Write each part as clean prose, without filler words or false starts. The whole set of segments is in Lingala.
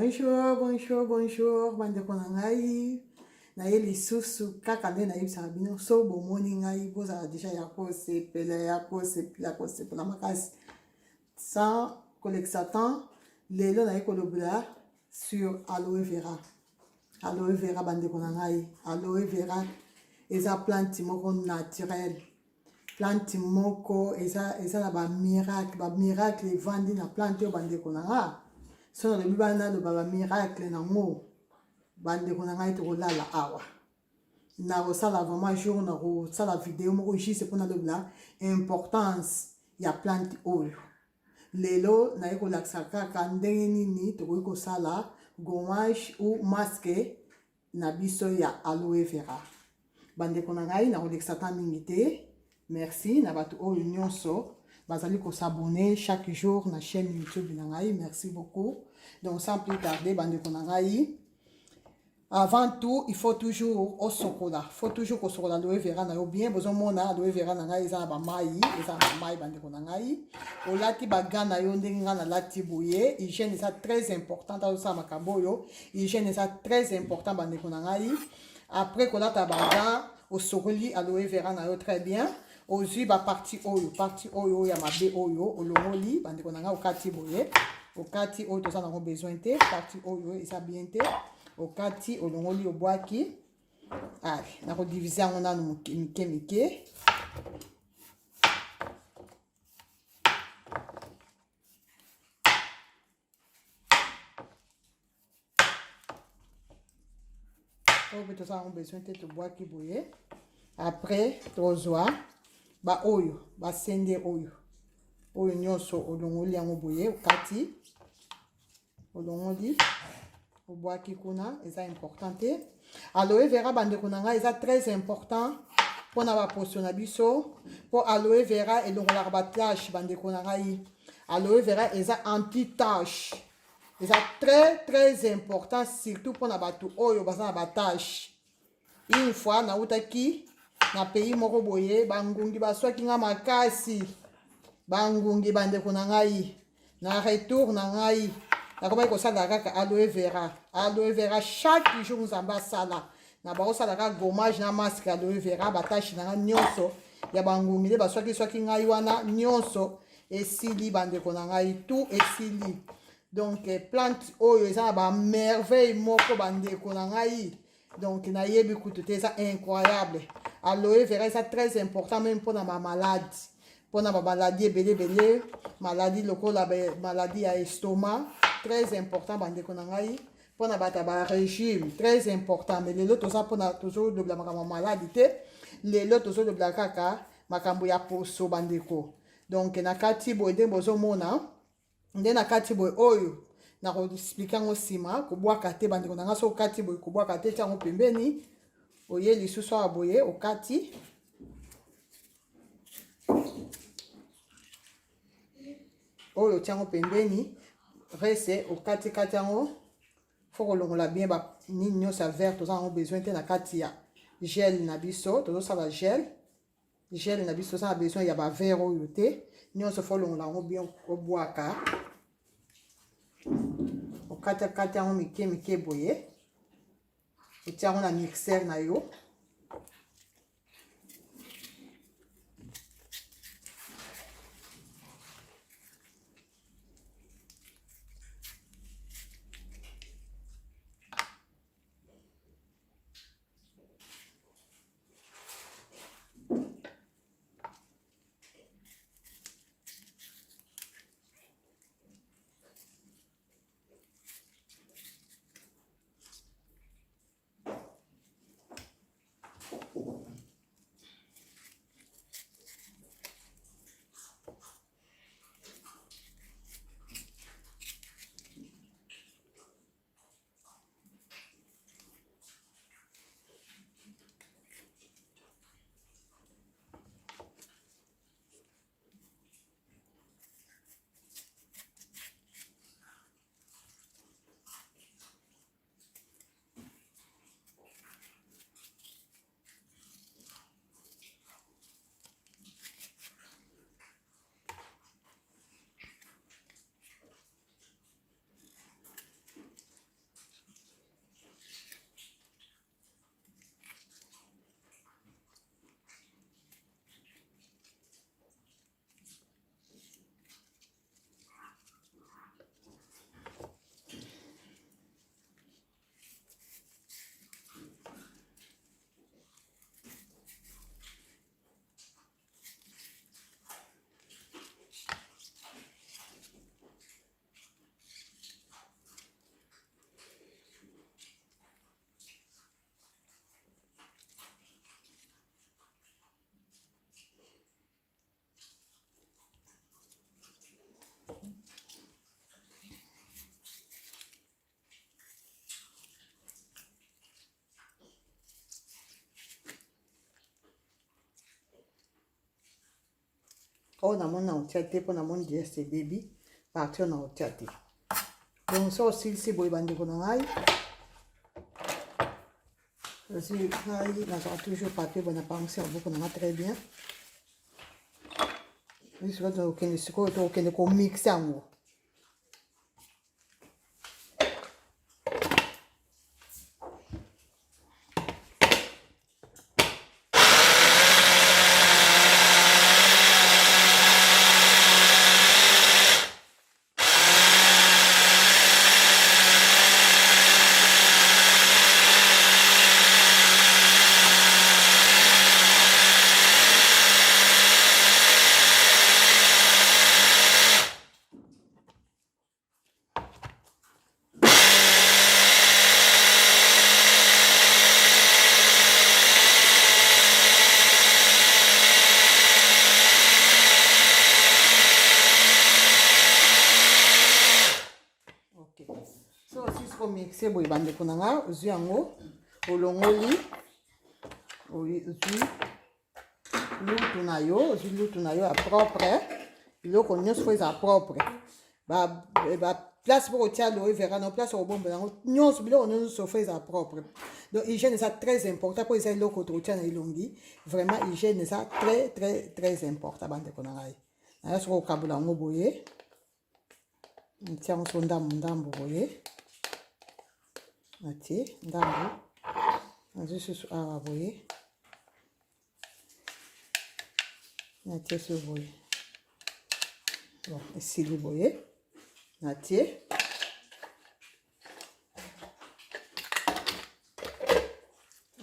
Bonjour, bonjour, bonjour, bandeko na ngai. Na ye lisusu kaka nde nayebisaka bino so bomoni ngai bozala deja ya kosepela makasi. Sans kolekisa temps, lelo naye kolobela sur aloe vera. Aloe vera bandeko na ngai. Aloe vera eza plante moko naturelle. Plante moko eza na ba miracle evandi na plante yo bandeko na nga. So na lobi bana lo ba miracle nango bandeko na ngai tokolala awa. Na kosala vraiment jour na kosala video moko juste mpona lobela importance ya plante oyo. Lelo naye kolakisa kaka ndenge nini tokoki kosala gommage ou masque na biso ya aloe vera. Bandeko na ngai na kolekisa ta mingi te. Merci na bato oyo nyonso bazali s'abonner chaque jour na chaîne YouTube na ngai. Merci beaucoup. Donc sans plus tarder bandeko na ngai, avant tout il faut toujours au sokola. Faut toujours ko sokola aloe vera na yo bien besoin mona aloe vera na ngai eza na ba mai, eza na mai bandeko na ngai. Olati baga na yo ndenge nga na lati boye. Hygiène eza très important dans ça makambo yo. Hygiène eza très important bandeko na ngai. Après kolata baga au sokoli aloe vera na yo très bien. Ozui ba partie oyo ya mabe oyo olongoli bandeko na nga okati boye. Okati oyo toza nango besoin te, partie oyo eza bien te. Okati olongoli obwaki. Allez, na ko diviser yango nanu mike. Oyo toza nango besoin te tobwaki boye. Après tozwa ba oyo basende oyo nyonso olongoli yango boye okati olongoli obwaki kuna eza important te. Aloe vera bandeko na ngai eza très important pona ba poso na biso. Po aloe vera elongolaka ba tache bandeko na ngai. Aloe vera eza anti-tache. Eza très important surtout pona bato oyo baza na ba tache. Une fois na utaki na pays moko boye bangungi baswaki nga makasi. Bangungi bandeko na ngai na retour na ngai nakomaki kosala kaka aloe vera. Aloe vera chaque jour nzamba sala na bakosala kaka gommage na masque aloe vera batashi na nga nyonso ya bangungi nde baswaki ngai wana nyonso esili bandeko na ngai tout esili. Donc plante oyo eza na ba merveille moko bandeko na ngai. Donc nayebi kutu te eza incroyable. Aloe vera eza très important même mpona ma malade. Mpona ba maladie ebele maladie lokola maladie ya estomac très important bandeko na ngai. Mpona bata ba régime très important. Mais lelo toza mpona tozolobela makambo maladi te. Lelo tozolobela kaka makambo ya poso bandeko. Donc na kati boye nde bozomona nde na kati boye oyo na koexplike yango nsima kobwaka te bandeko na nga. So okati boye kobwaka te tiango pembeni. Oye lisusu awa boye okati oyo tiango pembeni rese okati yango faut kolongola bien ba nini nyonso vert toza nango besoin te na kati ya gel na biso tozosala gel na biso toza na besoin ya ba vert oyo te nyonso faut kolongola yango bien obwaka okati yango mike boye otia yango na mixeur na yo. on a mon entièreté pour mon DST baby partir en entièreté. Donc ça aussi c'est bon bande qu'on a. Aussi là toujours papier bon apparence on a très bien. Je vais donc qu'on mixe en haut. Mixer boy bande kunanga uzwi yango olongoli uzwi lutu na yo a propre iloko nyonso fo eza propre ba place pour otia aloe vera na place obomba yango nyonso biloko nyonso fo eza propre. Donc hygiène eza très important po eza iloko totia na elongi vraiment hygiène eza très important bande kunanga na soko okabula yango boye ntia yango so ndambu boye Ati, ndambu. Nazi susu awa boye. Natie su boye. Bon, esili boye. Natie.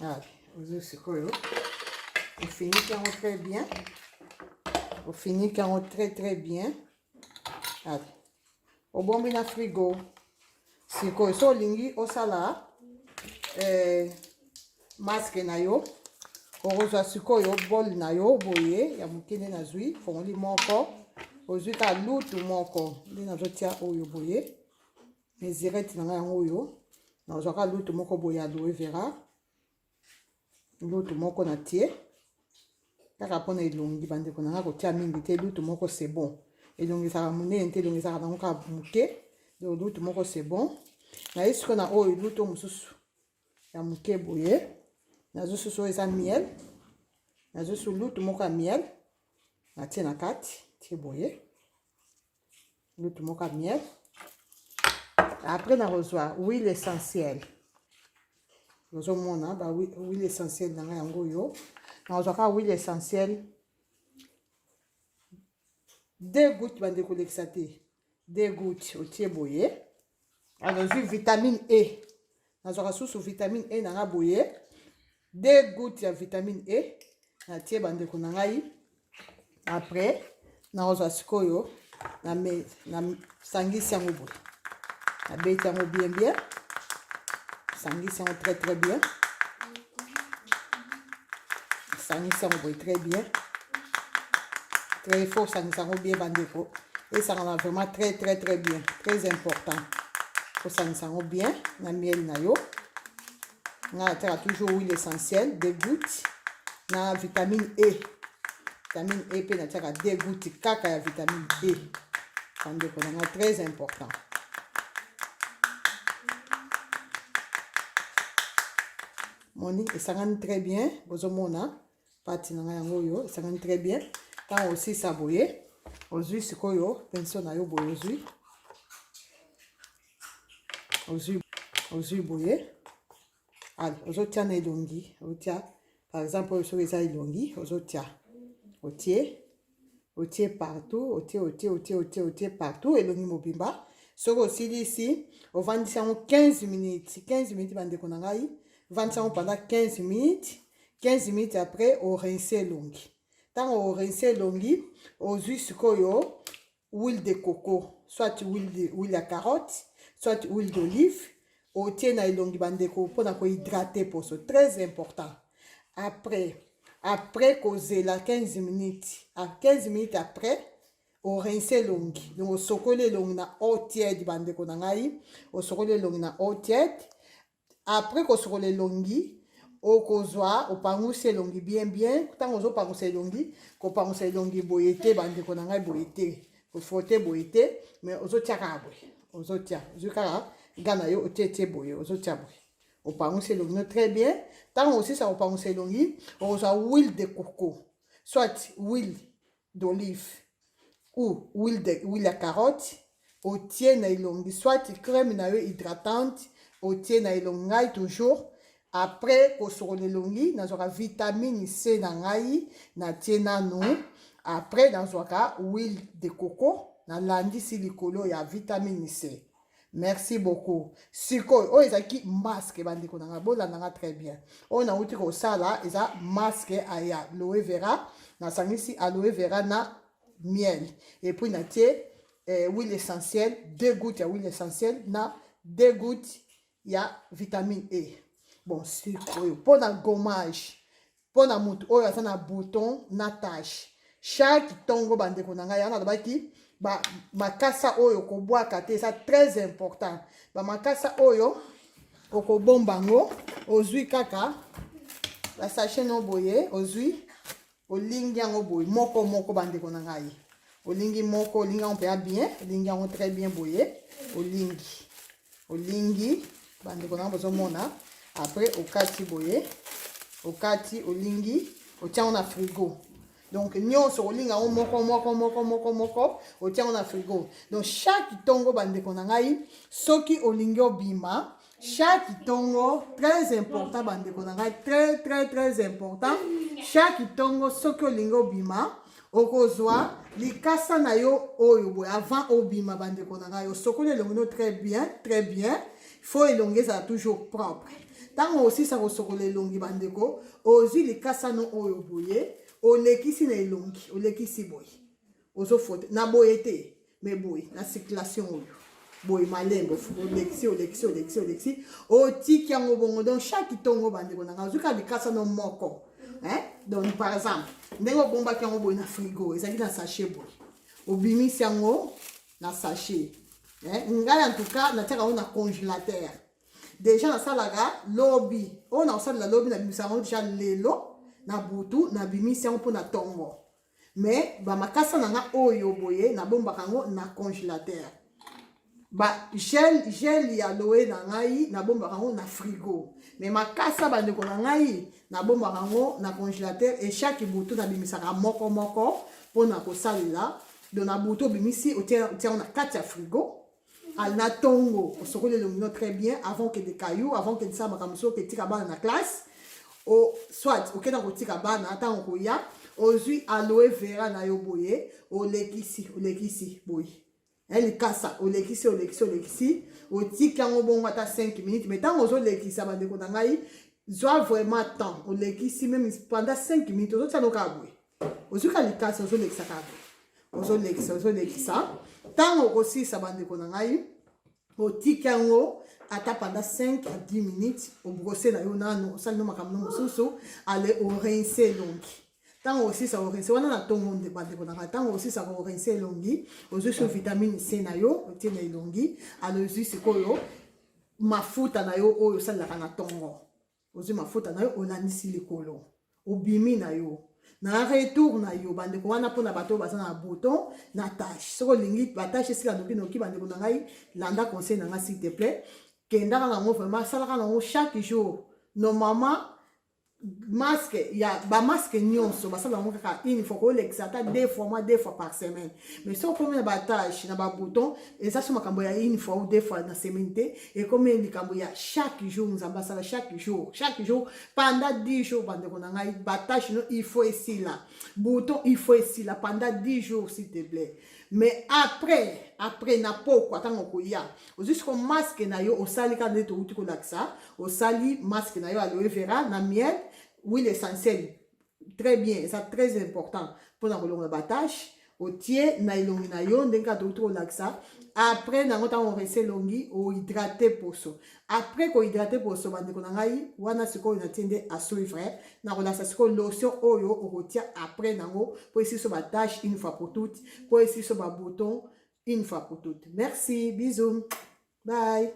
Allez, vous sikoyo. On finit quand très bien. On finit quand très bien. Allez. Au bon na frigo. Sikoyo so lingi osala masque na yo ozwa sikoyo bol na yo boye ya mukene na zwi fongoli moko ozwi ka lutu moko ndi na zotia oyo boye mesirete na yango oyo na ozwa ka lutu moko boye aloe vera lutu moko na tie kaka pona elongi bandeko na kotia mingi te lutu moko c'est bon elongi saka munene te elongi saka nango ka muke donc lutu moko c'est bon na isiko na oyo lutu mususu ya muke boye nazo susu eza miel nazo su lutu moko ya miel na tie na kati tie boye lutu moko ya miel après na rozwa huile essentielle nazo mona ba huile essentielle na yango yo na rozwa ka huile essentielle 2 gouttes bande kolekisa te 2 gouttes otie boye alors vitamine E nazwaka susu vitamine E na nga boye 2 gouttes ya vitamine E natie bandeko na ngai après nakozwa sikoyo na sangisi yango boye nabeti yango bien sangisi yango très bien sangisi yango boye très bien très fort sangisi yango bien bandeko esangana vraiment très bien très important osangisa yango bien na miel na yo nga ataka toujours huile essentielle 2 gouttes na vitamine E pe natiaka 2 gouttes kaka ya vitamine E bandeko na nga très important moni esangani très bien bozomona pati na nga yango oyo esangani très bien ntango osisa boye ozwi sikoyo pension na yo boye ozwi boye allez ozotia na elongi otia par exemple oyo soki eza elongi ozotia otie partout otie partout elongi mobimba soki osilisi ovandisi yango 15 minutes bandeko na ngai ovandisi yango pendant 15 minutes après orince elongi ntango orince elongi ozwi sikoyo huile de coco soit huile ya carotte soit huile d'olive otie na elongi bandeko mpona kohydrate poso très important après kozela 15 minutes après orince elongi donc osokoli elongi na eau tiède bandeko na ngai osokoli elongi na eau tiède après kosokola elongi okozwa opangwisi elongi bien ntango ozopangwisa elongi kopangwisa elongi boye te bandeko na ngai boye te kofrote boye te mais ozotia kaka boye ozotia ozwi kaka ga na yo otie boye ozotia boye opangwisi elongi no très bien ntango osisa kopangwisa elongi okozwa huile de coco soit huile d'olive ou huile ya carotte otie na elongi soit crème na yo hydratante otie na elongi ngai toujours après kosokola elongi nazwaka vitamine C na ngai natie nanu après nazwaka huile de coco nalandisi likolo ya vitamine C. Merci beaucoup. Sikoyo oyo ezalaki masque bandeko na ngai bolandanga très bien oyo nauti kosala eza masque ya aloe vera nasangisi aloe vera na miel et puis natie huile essentielle 2 gouttes ya huile essentielle na 2 gouttes ya vitamine E. Bon sikoyo mpona gommage mpona motu oyo aza na bouton na tache chaque ntongo bandeko na ngai yana alobaki makasa oyo kobwaka te eza très important bamakasa oyo okobomba ngo ozwi kaka basachet no boye ozwi olingi yango boye moko bandeko na ngai olingi moko olingi yango mpenza bien olingi yango très bien boye olingi bandeko na ngai bozomona après okati boye okati olingi otia yango na frigo donc nyonso olinga yango moko otia yango na frigo donc chaque tongo bandeko na ngai soki olingi obima chaque tongo très important bandeko na ngai très important chaque tongo soki olingi obima okozwa likasa na yo oyo boye avant obima bandeko na ngai osokoli elongi no très bien faut elongi ezala toujours propre ntango osisa kosokola elongi bandeko ozwi likasa no oyo boye olekisi na elongi olekisi boye ozofote na boye te mais boye na circulation oyo boye malembo olekisi otiki yango bongo donc chaque tongo bandeko na ngai ozwika likasa no moko donc par exemple ndenge obombaki yango boye na frigo ezalaki na sachet boye obimisi yango na sachet ngai en tout cas natiaka yango na congélateur déjà nasalaka lobi oyo nakosalela lobi nabimisaka yango déjà lelo na butu nabimisi yango mpona tongo mais bamakasa na nga oyo boye nabombaka yango na congélateur gel ya aloe na ngai nabombaka yango na frigo mais makasa bandeko na ngai nabombaka yango na congélateur et chaque butu nabimisaka moko mpona kosalela donc na butu obimisi otia yango na kati ya frigo na tongo osokoli elongi no très bien avant que des cailloux avant que desala makambo soki etika bana na classe soit okenda kotika bana ntango koya ozwi aloe vera na yo boye olekisi boye likasa olekisi otiki yango bongo ata 5 minutes mais ntango ozolekisa bandeko na ngai zwa vraiment temps olekisi même pendant 5 minutes ozotia no kaka boye ozwika likasa ozolekisa kaka boye ozolekisa ntango okosisa bandeko na ngai otiki yango ata pendant 5 à 10 minutes obrose na yo nano osali no makambo mosusu ale orince elongi ntango osisa orince wana na tongo nde bandeko na ngai ntango osisa orince elongi ozwi so vitamine C na yo otie na elongi ale ozwi sikoyo mafuta na yo oyo osalelaka na tongo ozwi mafuta na yo olandisi likolo obimi na yo na retour na yo bandeko wana mpona bato baza na bouton na tache soki olingi batache esika noki bandeko na ngai landa conseil na ngai s'il te plaît kendaka nango vraiment asalaka nango chaque jour normalement masque ya bamasque nyonso basala yango kaka une fois kolekisa ata 2 fois par semaine mais soki okomi na batache na babouton eza so makambo ya une fois ou 2 fois na semaine te ekomi likambo ya chaque jour nzambe asala chaque jour pendant 10 jours bandeko na ngai batache no il faut esila bouton il faut esila pendant 10 jours s'il te plaît mais après na pokwa ntango koya ozwi siko masque na yo osali kaka nde touti kolakisa osali masque na yo aloe vera na miel huile essentielle très bien ça très important mpona kolongola batache otie na elongi na yo ndenge kaka touti kolakisa après nango ntango orese elongi ohydrate poso après kohydrate poso bandeko na ngai wana sikoyo natie nde asuivre na kolakisa sikoyo lotion oyo okotia après nango po esili so batache une fois pour toutes po esili so babouton une fois pour toutes merci bisous bye